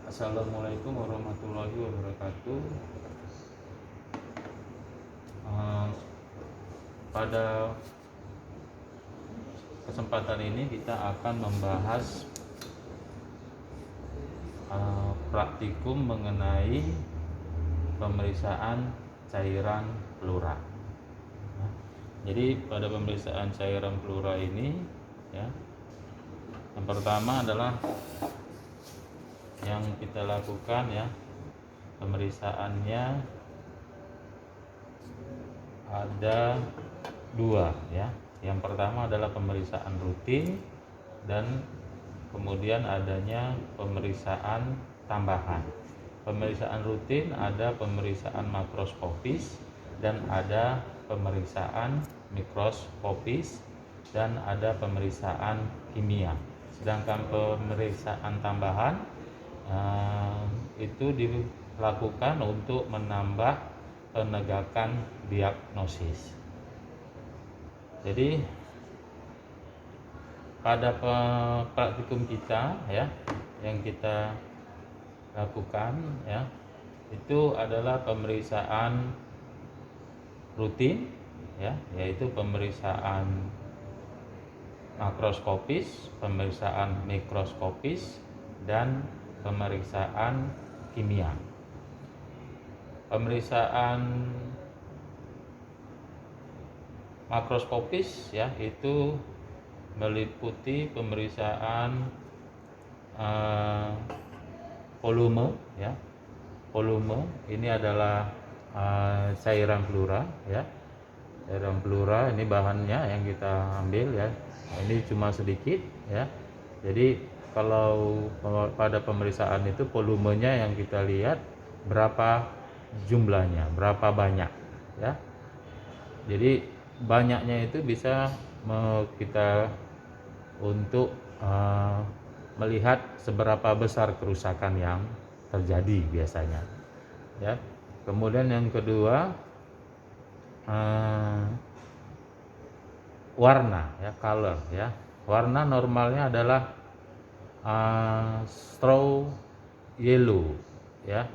Assalamualaikum warahmatullahi wabarakatuh. Eh, Pada kesempatan ini kita akan membahas praktikum mengenai pemeriksaan cairan pleura. Jadi pada pemeriksaan cairan pleura ini, ya, yang pertama adalah yang kita lakukan, ya, pemeriksaannya ada dua, ya. Yang pertama adalah pemeriksaan rutin dan kemudian adanya pemeriksaan tambahan. Pemeriksaan rutin ada pemeriksaan makroskopis dan ada pemeriksaan mikroskopis dan ada pemeriksaan kimia. Sedangkan pemeriksaan tambahan itu dilakukan untuk menambah penegakan diagnosis. Jadi pada praktikum kita, ya, yang kita lakukan, ya, itu adalah pemeriksaan rutin, ya, yaitu pemeriksaan makroskopis, pemeriksaan mikroskopis dan pemeriksaan kimia. Pemeriksaan makroskopis, ya, itu meliputi pemeriksaan volume, ya. Volume ini adalah cairan pleura, ya. Cairan pleura ini bahannya yang kita ambil, ya. Ini cuma sedikit, ya. Jadi kalau pada pemeriksaan itu volumenya yang kita lihat berapa jumlahnya, berapa banyak, ya. Jadi banyaknya itu bisa kita untuk melihat seberapa besar kerusakan yang terjadi biasanya, ya. Kemudian yang kedua, warna, ya, color, ya. Warna normalnya adalah straw yellow, ya.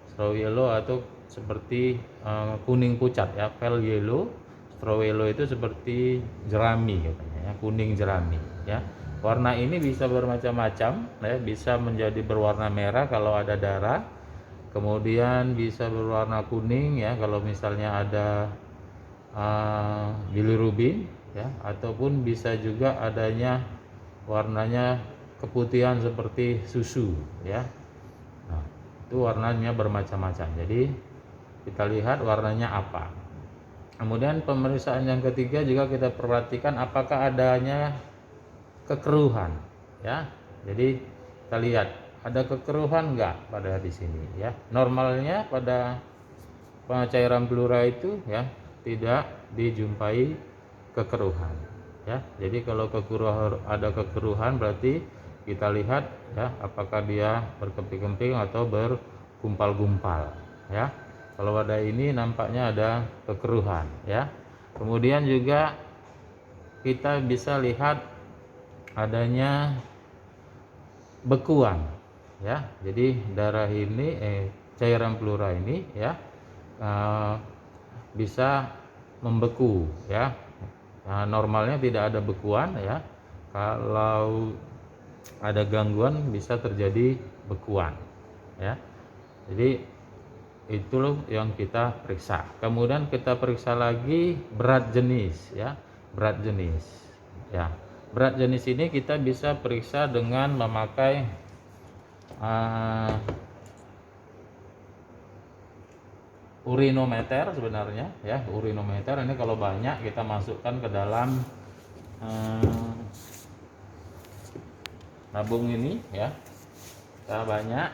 Straw yellow atau seperti kuning pucat, ya, pale yellow. Straw yellow itu seperti jerami katanya, ya, kuning jerami, ya. Warna ini bisa bermacam-macam, ya, bisa menjadi berwarna merah kalau ada darah, kemudian bisa berwarna kuning, ya, kalau misalnya ada bilirubin, ya, ataupun bisa juga adanya warnanya keputihan seperti susu, ya. Nah, itu warnanya bermacam-macam. Jadi kita lihat warnanya apa. Kemudian pemeriksaan yang ketiga juga kita perhatikan apakah adanya kekeruhan, ya. Jadi kita lihat ada kekeruhan enggak pada di sini, ya. Normalnya pada cairan pleura itu, ya, tidak dijumpai kekeruhan, ya. Jadi kalau ada kekeruhan berarti kita lihat, ya, apakah dia berkeping-keping atau bergumpal-gumpal, ya. Kalau ada ini nampaknya ada kekeruhan, ya. Kemudian juga kita bisa lihat adanya bekuan, ya. Jadi darah ini cairan pleura ini, ya, bisa membeku, ya. Nah, normalnya tidak ada bekuan, ya. Kalau ada gangguan bisa terjadi bekuan, ya. Jadi itu loh yang kita periksa. Kemudian kita periksa lagi berat jenis, ya. Berat jenis, ya. Berat jenis ini kita bisa periksa dengan memakai urinometer sebenarnya, ya. Urinometer ini kalau banyak kita masukkan ke dalam tabung ini, ya. Kita banyak,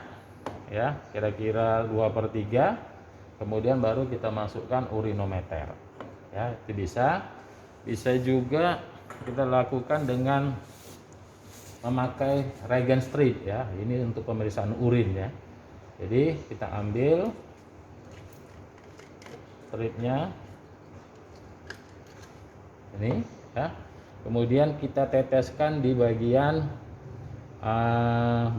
ya, kira-kira 2/3, kemudian baru kita masukkan urinometer, ya. Itu bisa juga kita lakukan dengan memakai reagent strip, ya. Ini untuk pemeriksaan urin, ya. Jadi kita ambil stripnya ini, ya. Kemudian kita teteskan di bagian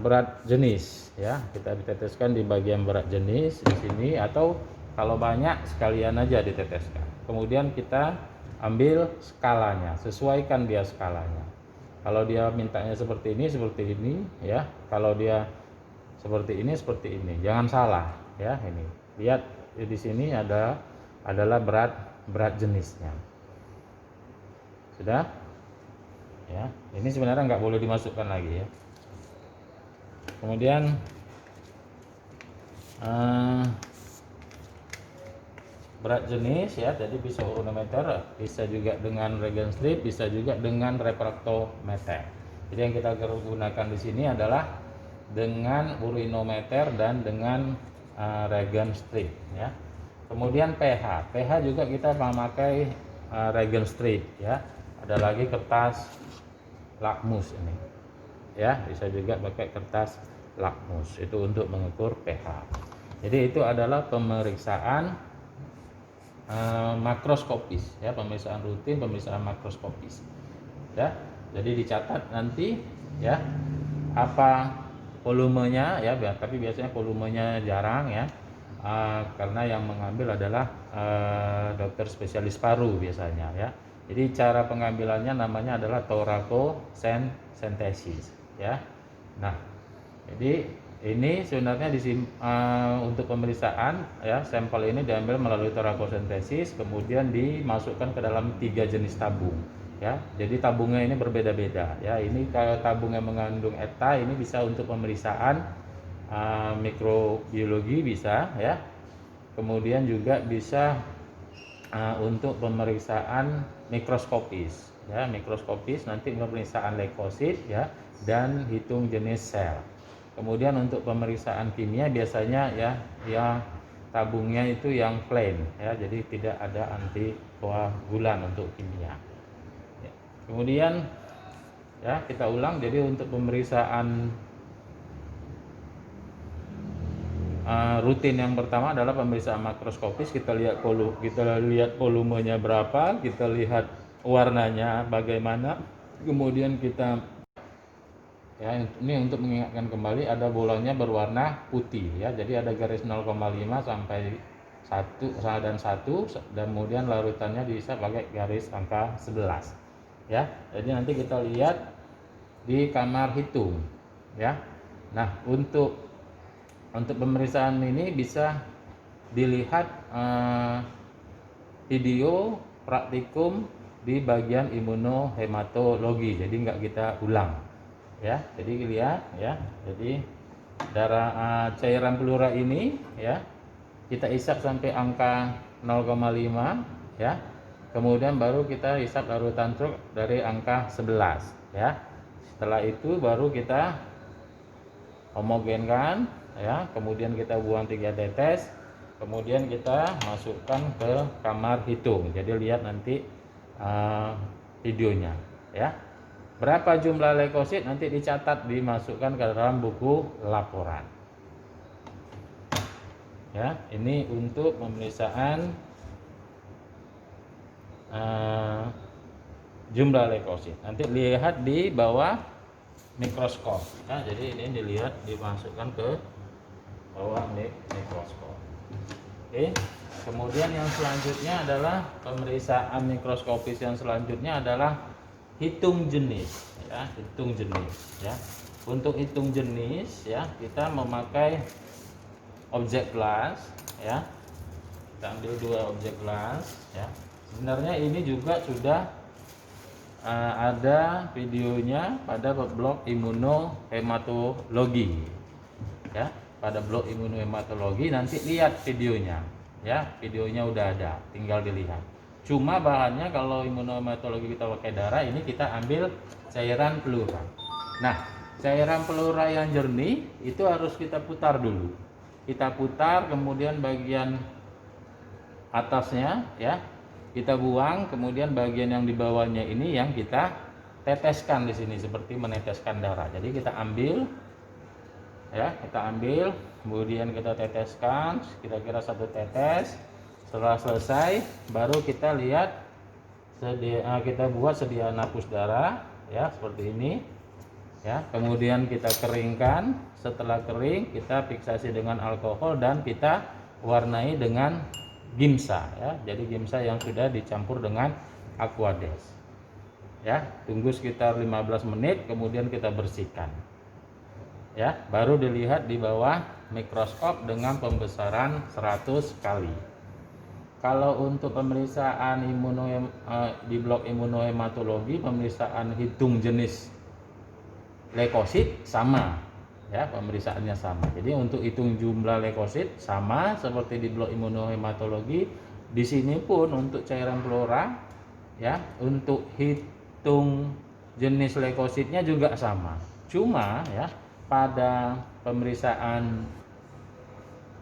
berat jenis ya. Kita diteteskan di bagian berat jenis di sini, atau kalau banyak sekalian aja diteteskan. Kemudian kita ambil skalanya, sesuaikan dia skalanya. Kalau dia mintanya seperti ini ya. Kalau dia seperti ini. Jangan salah ya. Ini lihat di sini adalah berat jenisnya. Sudah ya. Ini sebenarnya nggak boleh dimasukkan lagi ya. Kemudian berat jenis ya, jadi bisa uronometer, bisa juga dengan reagent strip, bisa juga dengan refraktometer. Jadi yang kita gunakan di sini adalah dengan urinometer dan dengan reagent strip ya. Kemudian pH juga kita memakai reagent strip ya. Ada lagi kertas lakmus ini ya, bisa juga pakai kertas lakmus itu untuk mengukur pH. Jadi itu adalah pemeriksaan makroskopis ya, pemeriksaan rutin, pemeriksaan makroskopis ya. Jadi dicatat nanti ya apa volumenya ya, tapi biasanya volumenya jarang ya, karena yang mengambil adalah dokter spesialis paru biasanya ya. Jadi cara pengambilannya namanya adalah thoracocentesis ya. Nah, jadi ini sebenarnya untuk pemeriksaan ya, sampel ini diambil melalui thoracocentesis, kemudian dimasukkan ke dalam 3 jenis tabung ya. Jadi tabungnya ini berbeda-beda ya. Ini kalau tabung yang mengandung ETA ini bisa untuk pemeriksaan mikrobiologi bisa ya. Kemudian juga bisa untuk pemeriksaan mikroskopis ya. Mikroskopis nanti pemeriksaan leukosit ya, dan hitung jenis sel. Kemudian untuk pemeriksaan kimia biasanya ya tabungnya itu yang plain ya, jadi tidak ada antikoagulan untuk kimia. Ya. Kemudian ya kita ulang, jadi untuk pemeriksaan rutin yang pertama adalah pemeriksaan makroskopis. Kita lihat volumenya berapa, kita lihat warnanya bagaimana, kemudian kita ya, ini untuk mengingatkan kembali, ada bolanya berwarna putih ya. Jadi ada garis 0,5 sampai 1 dan 1, dan kemudian larutannya bisa pakai garis angka 11 ya. Jadi nanti kita lihat di kamar hitung ya. Nah, untuk pemeriksaan ini bisa dilihat video praktikum di bagian imunohematologi, jadi nggak kita ulang ya. Jadi lihat ya, jadi darah cairan pleura ini ya, kita isap sampai angka 0,5 ya. Kemudian baru kita isap larutan truk dari angka 11 ya. Setelah itu baru kita homogenkan ya, kemudian kita buang 3 tetes, kemudian kita masukkan ke kamar hitung. Jadi lihat nanti videonya ya. Berapa jumlah leukosit nanti dicatat, dimasukkan ke dalam buku laporan. Ya, ini untuk pemeriksaan jumlah leukosit. Nanti lihat di bawah mikroskop. Ya, jadi ini dilihat, dimasukkan ke bawah mikroskop. Oke. Kemudian yang selanjutnya adalah pemeriksaan mikroskopis, yang selanjutnya adalah hitung jenis ya, hitung jenis ya. Untuk hitung jenis ya, kita memakai objek glass ya. Kita ambil 2 objek glass ya. Sebenarnya ini juga sudah ada videonya pada blog imunohematologi ya. Pada blog imunohematologi nanti lihat videonya ya. Videonya udah ada, tinggal dilihat. Cuma bahannya kalau imunohematologi kita pakai darah, ini kita ambil cairan pleura. Nah, cairan pleura yang jernih itu harus kita putar dulu. Kita putar, kemudian bagian atasnya ya kita buang, kemudian bagian yang di bawahnya ini yang kita teteskan di sini seperti meneteskan darah. Jadi kita ambil ya, kemudian kita teteskan kira-kira 1 tetes. Setelah selesai baru kita lihat kita buat sediaan hapus darah ya, seperti ini Ya, kemudian kita keringkan. Setelah kering, kita fiksasi dengan alkohol dan kita warnai dengan gimsa ya. Jadi gimsa yang sudah dicampur dengan aquades. Ya, tunggu sekitar 15 menit, kemudian kita bersihkan. Ya, baru dilihat di bawah mikroskop dengan pembesaran 100 kali. Kalau untuk pemeriksaan di blok imunohematologi, pemeriksaan hitung jenis leukosit sama ya, pemeriksaannya sama. Jadi untuk hitung jumlah leukosit sama seperti di blok imunohematologi. Di sini pun untuk cairan pleura ya, untuk hitung jenis leukositnya juga sama. Cuma ya, pada pemeriksaan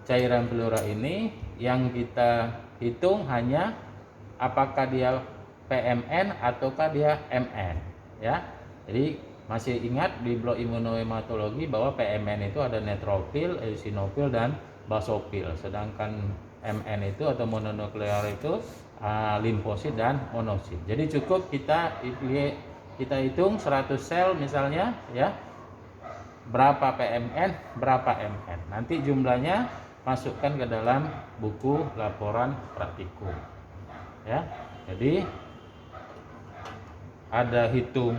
cairan pleura ini yang kita hitung hanya apakah dia PMN ataukah dia MN ya. Jadi masih ingat di blok imunohematologi bahwa PMN itu ada neutrofil, eosinofil dan basofil, sedangkan MN itu atau mononuklear itu limfosit dan monosit. Jadi cukup kita hitung 100 sel misalnya ya, berapa PMN, berapa MN. Nanti jumlahnya masukkan ke dalam buku laporan praktikum. Ya. Jadi ada hitung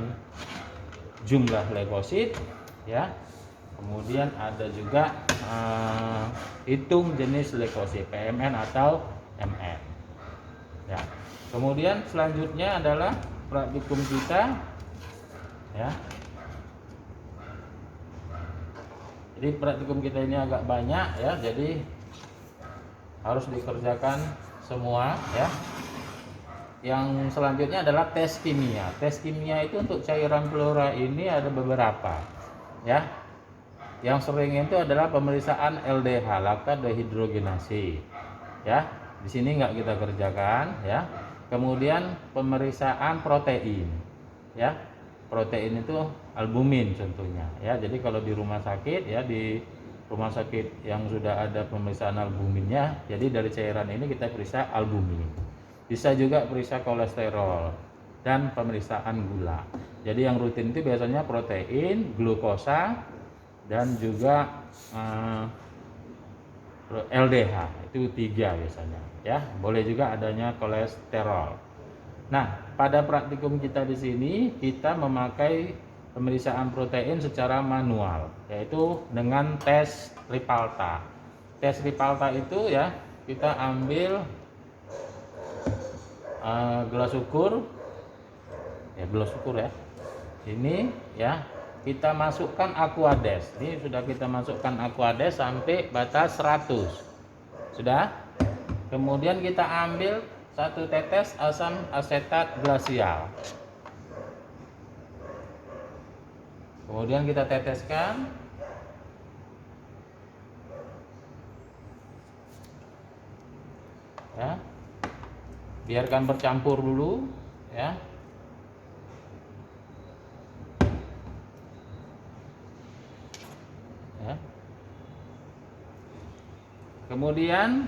jumlah leukosit ya. Kemudian ada juga hitung jenis leukosit PMN atau MN. Ya. Kemudian selanjutnya adalah praktikum kita ya. Jadi praktikum kita ini agak banyak ya, jadi harus dikerjakan semua ya. Yang selanjutnya adalah tes kimia. Tes kimia itu untuk cairan pleura ini ada beberapa ya. Yang sering itu adalah pemeriksaan LDH, laktat dehidrogenase ya. Di sini nggak kita kerjakan ya. Kemudian pemeriksaan protein ya. Protein itu albumin contohnya ya. Jadi kalau di rumah sakit ya, di rumah sakit yang sudah ada pemeriksaan albuminnya, jadi dari cairan ini kita periksa albumin. Bisa juga periksa kolesterol dan pemeriksaan gula. Jadi yang rutin itu biasanya protein, glukosa dan juga LDH, itu 3 biasanya ya. Boleh juga adanya kolesterol. Nah, pada praktikum kita di sini kita memakai pemeriksaan protein secara manual, yaitu dengan tes Ripalta. Tes Ripalta itu ya, kita ambil gelas ukur ya. Ini ya, kita masukkan aquades. Ini sudah kita masukkan aquades sampai batas 100. Sudah? Kemudian kita ambil 1 tetes asam asetat glasial. Kemudian kita teteskan. Ya. Biarkan bercampur dulu ya. Ya. Kemudian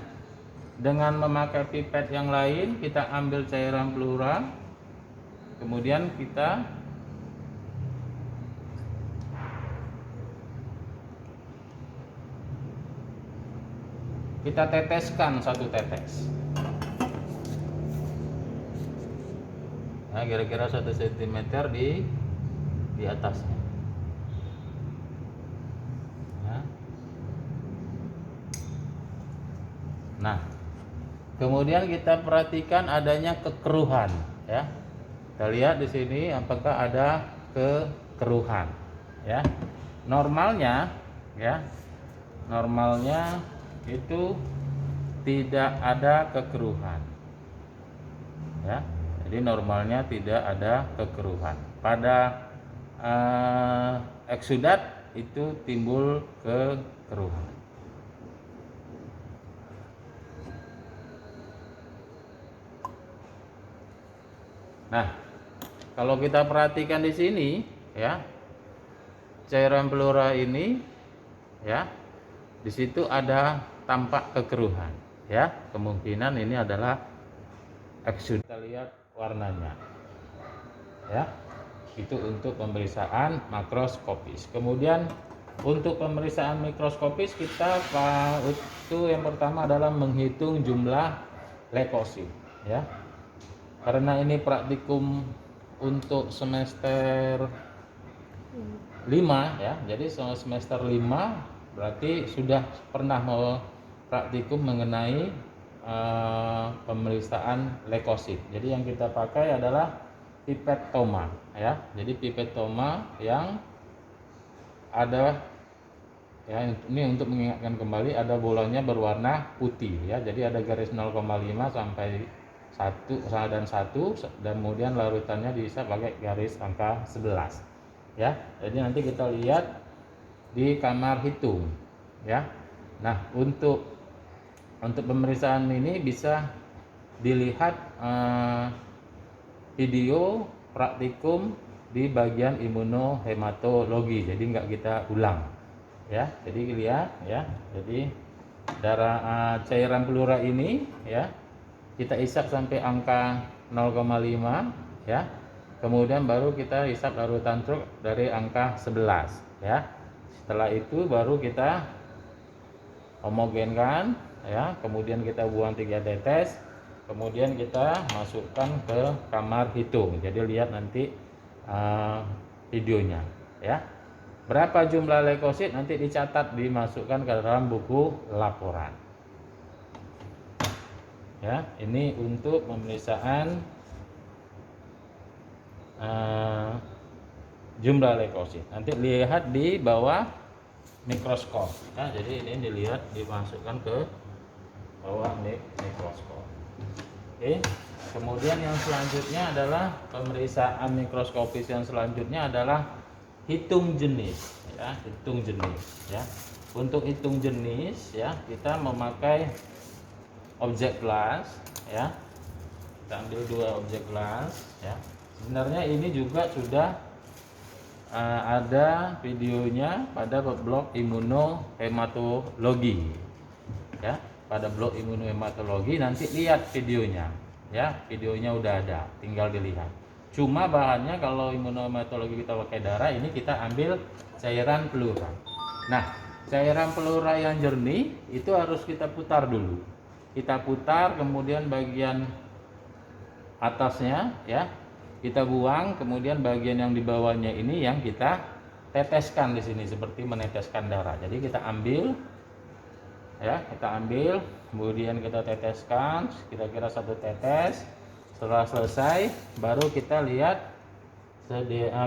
dengan memakai pipet yang lain kita ambil cairan pleura, kemudian kita teteskan 1 tetes. Nah, kira-kira 1 cm di atasnya. Nah, kemudian kita perhatikan adanya kekeruhan ya. Kita lihat di sini apakah ada kekeruhan ya. Normalnya itu tidak ada kekeruhan ya. Jadi normalnya tidak ada kekeruhan. Pada eksudat itu timbul kekeruhan. Nah, kalau kita perhatikan di sini ya, cairan pleura ini ya, di situ ada tampak kekeruhan ya. Kemungkinan ini adalah eksudat. Kita lihat warnanya ya. Itu untuk pemeriksaan makroskopis. Kemudian untuk pemeriksaan mikroskopis kita itu yang pertama adalah menghitung jumlah leukosit ya. Karena ini praktikum untuk semester 5 ya. Jadi semester 5 berarti sudah pernah mau praktikum mengenai pemeriksaan leukosit. Jadi yang kita pakai adalah pipet Thoma ya. Jadi pipet Thoma yang ada ya, ini untuk mengingatkan kembali, ada bolanya berwarna putih ya. Jadi ada garis 0,5 sampai 1 dan 1, dan kemudian larutannya bisa pakai garis angka 11 ya. Jadi nanti kita lihat di kamar hitung ya. Nah, untuk pemeriksaan ini bisa dilihat video praktikum di bagian imunohematologi. Jadi nggak kita ulang ya. Jadi lihat ya. Jadi darah cairan pleura ini ya, kita isap sampai angka 0,5 ya. Kemudian baru kita isap larutan truk dari angka 11 ya. Setelah itu baru kita homogenkan ya. Kemudian kita buang 3 tetes. Kemudian kita masukkan ke kamar hitung. Jadi lihat nanti videonya ya. Berapa jumlah leukosit nanti dicatat, dimasukkan ke dalam buku laporan. Ya, ini untuk pemeriksaan jumlah leukosit. Nanti lihat di bawah mikroskop. Ya, jadi ini dilihat, dimasukkan ke bawah mikroskop. Oke. Kemudian yang selanjutnya adalah pemeriksaan mikroskopis yang selanjutnya adalah hitung jenis. Ya, hitung jenis. Ya. Untuk hitung jenis, ya kita memakai objek glass ya. Kita ambil 2 objek glass ya. Sebenarnya ini juga sudah ada videonya pada blog imunohematologi ya. Pada blog imunohematologi nanti lihat videonya ya. Videonya udah ada, tinggal dilihat. Cuma bahannya kalau imunohematologi kita pakai darah, ini kita ambil cairan pleura. Nah, cairan pleura yang jernih itu harus kita putar dulu. Kita putar, kemudian bagian atasnya ya kita buang, kemudian bagian yang di bawahnya ini yang kita teteskan di sini seperti meneteskan darah. Jadi kita ambil ya, kita ambil, kemudian kita teteskan kira-kira 1 tetes. Setelah selesai baru kita lihat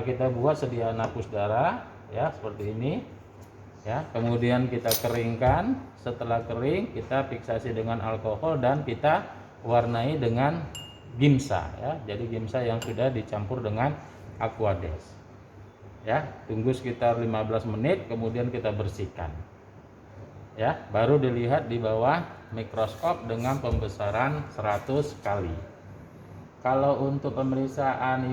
kita buat sediaan hapus darah ya, seperti ini ya. Kemudian kita keringkan. Setelah kering kita fiksasi dengan alkohol dan kita warnai dengan gimsa ya. Jadi gimsa yang sudah dicampur dengan aquades ya. Tunggu sekitar 15 menit, kemudian kita bersihkan ya. Baru dilihat di bawah mikroskop dengan pembesaran 100 kali. Kalau untuk pemeriksaan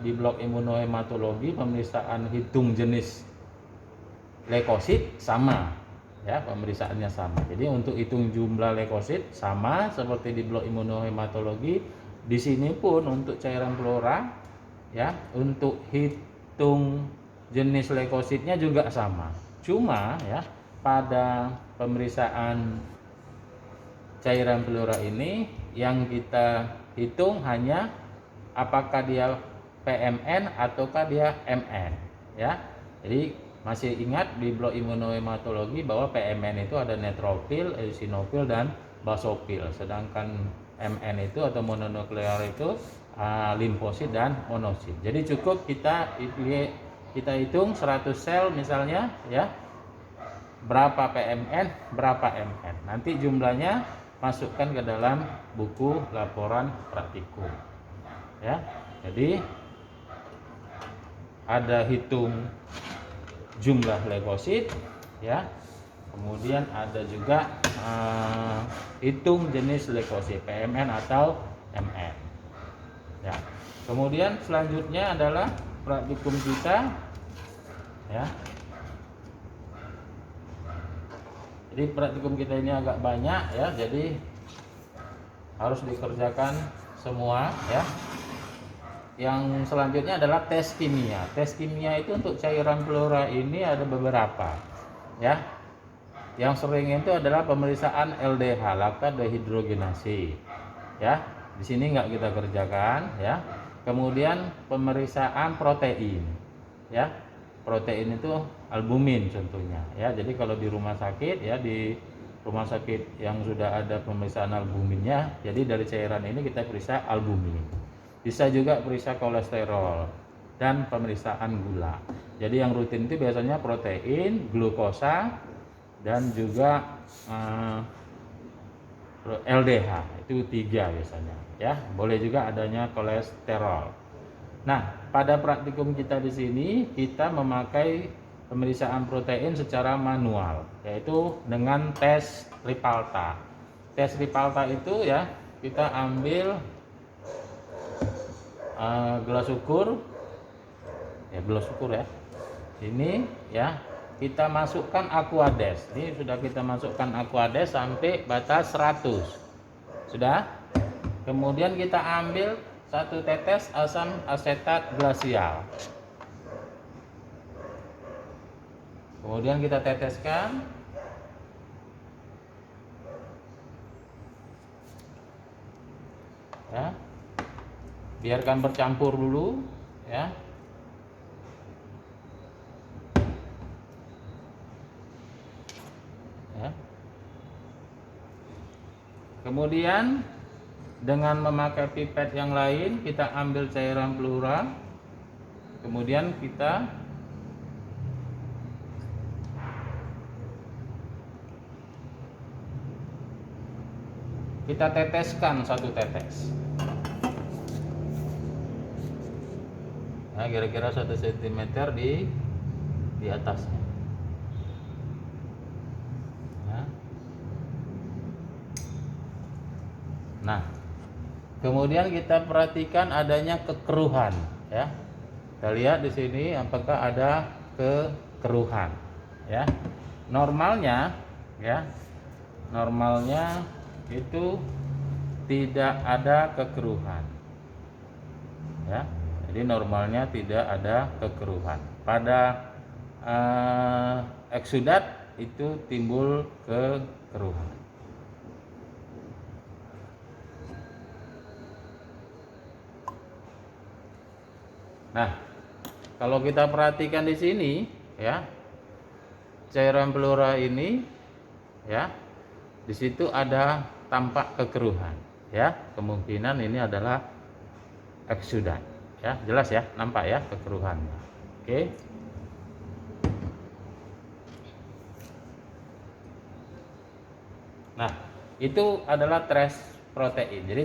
di blok imunohematologi, pemeriksaan hitung jenis leukosit sama ya, pemeriksaannya sama. Jadi untuk hitung jumlah leukosit sama seperti di blok imunohematologi. Di sini pun untuk cairan pleura ya, untuk hitung jenis leukositnya juga sama. Cuma ya, pada pemeriksaan cairan pleura ini yang kita hitung hanya apakah dia PMN ataukah dia MN ya. Jadi masih ingat di blok imunohematologi bahwa PMN itu ada neutropil, eosinofil dan basofil. Sedangkan MN itu atau mononuklear itu limfosit dan monosit. Jadi cukup kita hitung 100 sel misalnya ya. Berapa PMN, berapa MN. Nanti jumlahnya masukkan ke dalam buku laporan praktikum. Ya. Jadi ada hitung jumlah leukosit ya. Kemudian ada juga hitung jenis leukosit PMN atau MN ya. Kemudian selanjutnya adalah praktikum kita ya. Jadi praktikum kita ini agak banyak ya, jadi harus dikerjakan semua ya. yang selanjutnya adalah tes kimia. Tes kimia itu untuk cairan pleura ini ada beberapa, ya. Yang sering itu adalah pemeriksaan LDH, laktat dehidrogenase, ya. Di sini nggak kita kerjakan, ya. Kemudian pemeriksaan protein, ya. Protein itu albumin contohnya, ya. Jadi kalau di rumah sakit, ya, di rumah sakit yang sudah ada pemeriksaan albuminnya, jadi dari cairan ini kita periksa albumin. Bisa juga periksa kolesterol dan pemeriksaan gula. Jadi yang rutin itu biasanya protein, glukosa, dan juga LDH, itu 3 biasanya, ya. Boleh juga adanya kolesterol. Nah, pada praktikum kita di sini kita memakai pemeriksaan protein secara manual, yaitu dengan tes Ripalta. Tes Ripalta itu, ya, kita ambil gelas ukur, ya, gelas ukur, ya. Ini, ya, kita masukkan Aquades. Ini sudah kita masukkan Aquades sampai batas 100. Sudah? Kemudian kita ambil 1 tetes asam asetat glasial. Kemudian kita teteskan. Ya. Biarkan bercampur dulu, ya. Ya. Kemudian dengan memakai pipet yang lain kita ambil cairan pleura. Kemudian kita teteskan 1 tetes. Nah, kira-kira 1 cm di atasnya. Nah, kemudian kita perhatikan adanya kekeruhan, ya. Kita lihat di sini apakah ada kekeruhan, ya. Normalnya, ya. Normalnya itu tidak ada kekeruhan, ya. Jadi normalnya tidak ada kekeruhan. Pada eksudat itu timbul kekeruhan. Nah, kalau kita perhatikan di sini, ya, cairan pleura ini, ya, di situ ada tampak kekeruhan, ya. Kemungkinan ini adalah eksudat, ya. Jelas, ya, nampak, ya, kekeruhannya. Oke. Nah, itu adalah tes protein. Jadi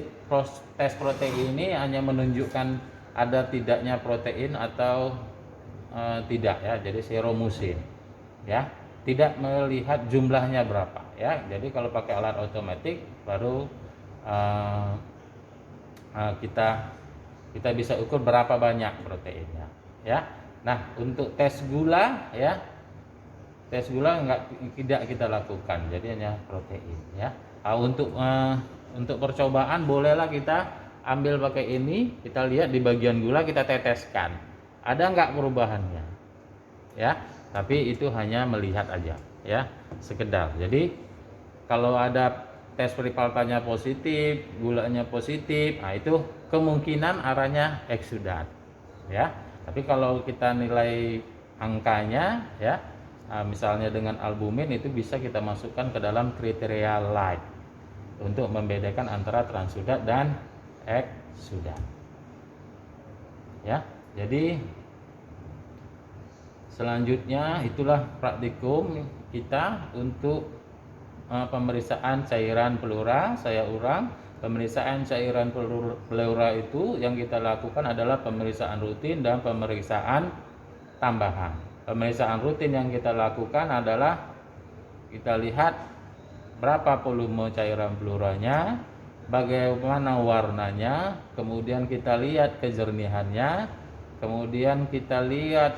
tes protein ini hanya menunjukkan ada tidaknya protein atau tidak, ya. Jadi seromusin, ya. Tidak melihat jumlahnya berapa, ya. Jadi kalau pakai alat otomatis baru kita bisa ukur berapa banyak proteinnya, ya. Nah, untuk tes gula, ya, tes gula tidak kita lakukan, jadi hanya protein, ya. Untuk percobaan bolehlah kita ambil pakai ini, kita lihat di bagian gula, kita teteskan ada nggak perubahannya, ya. Tapi itu hanya melihat aja, ya, sekedar. Jadi kalau ada tes Ripaltanya positif, gulanya positif, nah itu kemungkinan arahnya eksudat, ya. Tapi kalau kita nilai angkanya, ya, misalnya dengan albumin, itu bisa kita masukkan ke dalam kriteria light untuk membedakan antara transudat dan eksudat, ya. Jadi selanjutnya itulah praktikum kita untuk pemeriksaan cairan pleura. Saya ulang, pemeriksaan cairan pleura itu yang kita lakukan adalah pemeriksaan rutin dan pemeriksaan tambahan. Pemeriksaan rutin yang kita lakukan adalah kita lihat berapa volume cairan pleuranya, bagaimana warnanya, kemudian kita lihat kejernihannya, kemudian kita lihat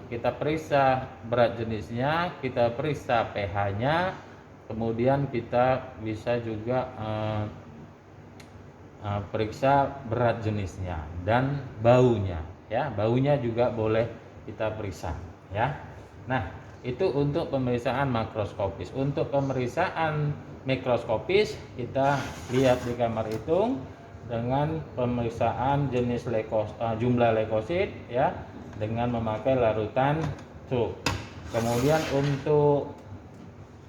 kita periksa berat jenisnya, kita periksa pH-nya, kemudian kita bisa juga periksa berat jenisnya dan baunya, ya. Baunya juga boleh kita periksa, ya. Nah, itu untuk pemeriksaan makroskopis. Untuk pemeriksaan mikroskopis kita lihat di kamar hitung dengan pemeriksaan jenis jumlah leukosit, ya, dengan memakai larutan cuk. Kemudian untuk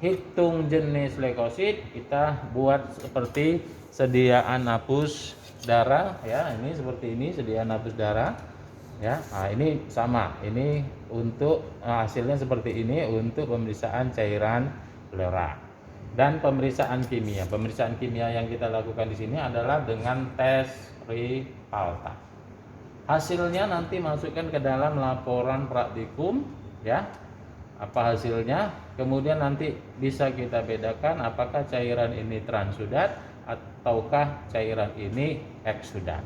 hitung jenis leukosit kita buat seperti sediaan hapus darah, ya. Ini seperti ini sediaan hapus darah, ya. Nah, ini sama, ini untuk hasilnya seperti ini untuk pemeriksaan cairan pleura. Dan pemeriksaan kimia yang kita lakukan di sini adalah dengan tes Ripalta. Hasilnya nanti masukkan ke dalam laporan praktikum, ya. Apa hasilnya? Kemudian nanti bisa kita bedakan apakah cairan ini transudat ataukah cairan ini eksudat,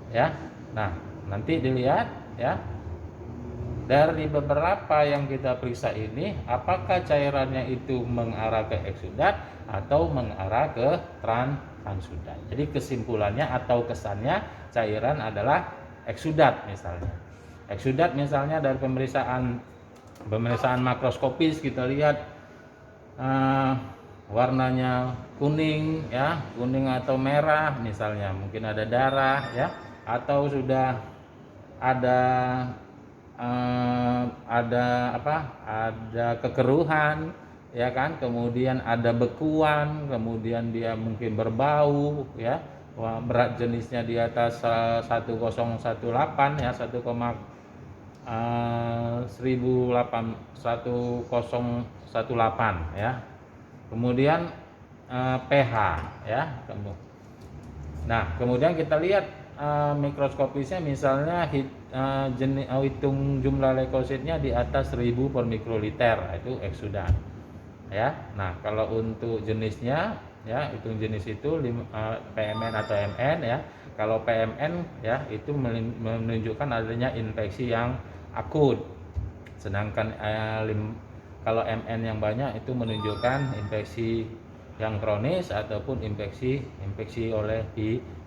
ya. Nah, nanti dilihat, ya, dari beberapa yang kita periksa ini apakah cairannya itu mengarah ke eksudat atau mengarah ke transudat. Jadi kesimpulannya atau kesannya cairan adalah eksudat misalnya. Eksudat misalnya dari pemeriksaan makroskopis kita lihat warnanya kuning, ya, kuning atau merah misalnya, mungkin ada darah, ya, atau sudah ada ada kekeruhan, ya kan, kemudian ada bekuan, kemudian dia mungkin berbau, ya. Wah, berat jenisnya di atas 1018, ya, 1018, ya. Kemudian pH, ya. Nah, kemudian kita lihat mikroskopisnya misalnya hitung jumlah leukositnya di atas 1000 per mikroliter, itu eksudat, ya. Nah, kalau untuk jenisnya, ya, hitung jenis itu PMN atau MN, ya. Kalau PMN, ya, itu menunjukkan adanya infeksi yang akut, sedangkan kalau MN yang banyak itu menunjukkan infeksi yang kronis ataupun infeksi oleh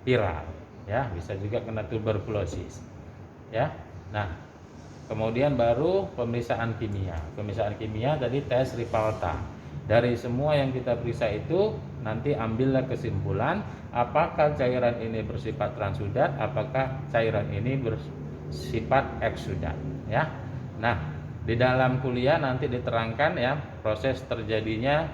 viral, ya, bisa juga kena tuberkulosis, ya. Nah, kemudian baru pemeriksaan kimia tadi tes Ripalta. Dari semua yang kita periksa itu nanti ambillah kesimpulan apakah cairan ini bersifat transudat, apakah cairan ini bersifat eksudat, ya. Nah, di dalam kuliah nanti diterangkan, ya, proses terjadinya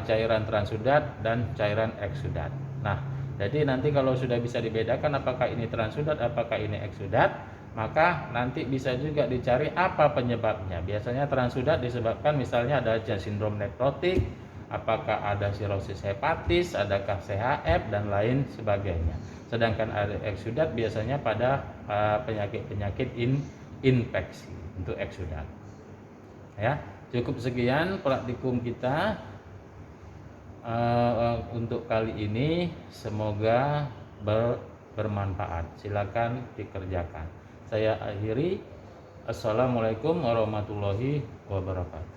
cairan transudat dan cairan eksudat. Nah, jadi nanti kalau sudah bisa dibedakan apakah ini transudat, apakah ini eksudat, maka nanti bisa juga dicari apa penyebabnya. Biasanya transudat disebabkan misalnya ada sindrom nekrotik, apakah ada sirosis hepatis, adakah CHF dan lain sebagainya. Sedangkan ada eksudat biasanya pada penyakit-penyakit infeksi untuk eksudat. Ya, cukup sekian praktikum kita untuk kali ini, semoga bermanfaat. Silakan dikerjakan. Saya akhiri. Assalamualaikum warahmatullahi wabarakatuh.